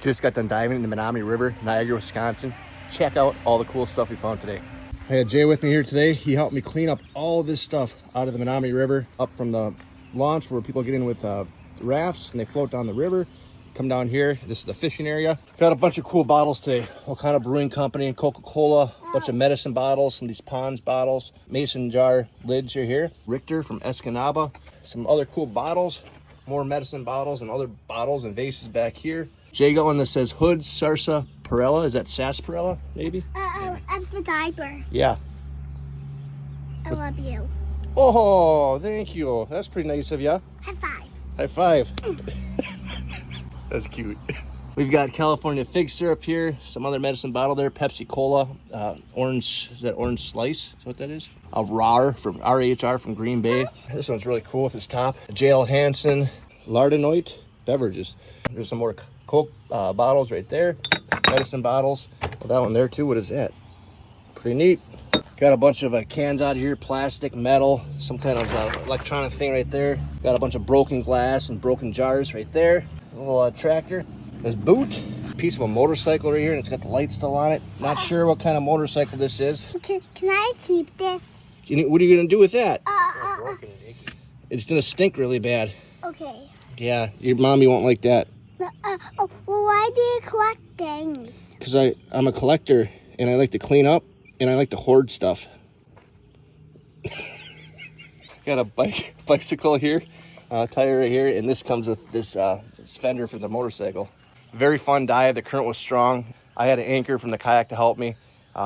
Just got done diving in the Menominee River, Niagara, Wisconsin. Check out all the cool stuff we found today. I had Jay with me here today. He helped me clean up all this stuff out of the Menominee River, up from the launch where people get in with rafts and they float down the river. Come down here. This is the fishing area. Got a bunch of cool bottles today. All kind of brewing company, Coca-Cola, a bunch of medicine bottles, some of these Pond's bottles, mason jar lids are here. Richter from Escanaba. Some other cool bottles, more medicine bottles and other bottles and vases back here. Jay got one that says Hood Sarsaparilla. Is that sarsaparilla, maybe? I'm the diaper. Yeah. I love you. Oh, thank you. That's pretty nice of you. High five. High five. That's cute. We've got California fig syrup here, some other medicine bottle there, Pepsi Cola, orange, is that orange slice? Is that what that is? A RAR from RHR from Green Bay. This one's really cool with its top. JL Hansen Lardenoit beverages. There's some more Coke bottles right there, medicine bottles. Well, that one there too, what is that? Pretty neat. Got a bunch of cans out of here, plastic, metal, some kind of electronic thing right there. Got a bunch of broken glass and broken jars right there. A little tractor. This boot, piece of a motorcycle right here, and it's got the light still on it. Not sure what kind of motorcycle this is. Can I keep this? What are you gonna do with that? It's gonna stink really bad. Okay. Yeah, your mommy won't like that. Well, why do you collect things? Because I'm a collector, and I like to clean up, and I like to hoard stuff. Got a bicycle here, tire right here, and this comes with this fender for the motorcycle. Very fun dive. The current was strong. I had an anchor from the kayak to help me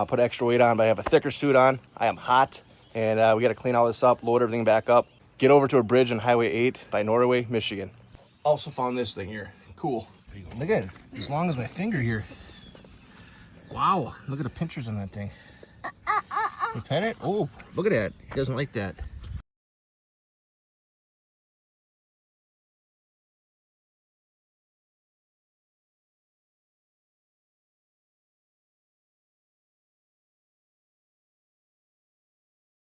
put extra weight on, but I have a thicker suit on. I am hot, and we got to clean all this up, load everything back up, get over to a bridge on Highway 8 by Norway, Michigan. Also found this thing here. Cool. Look at it. As long as my finger here. Wow. Look at the pinchers on that thing. You pet it? Oh, look at that. He doesn't like that.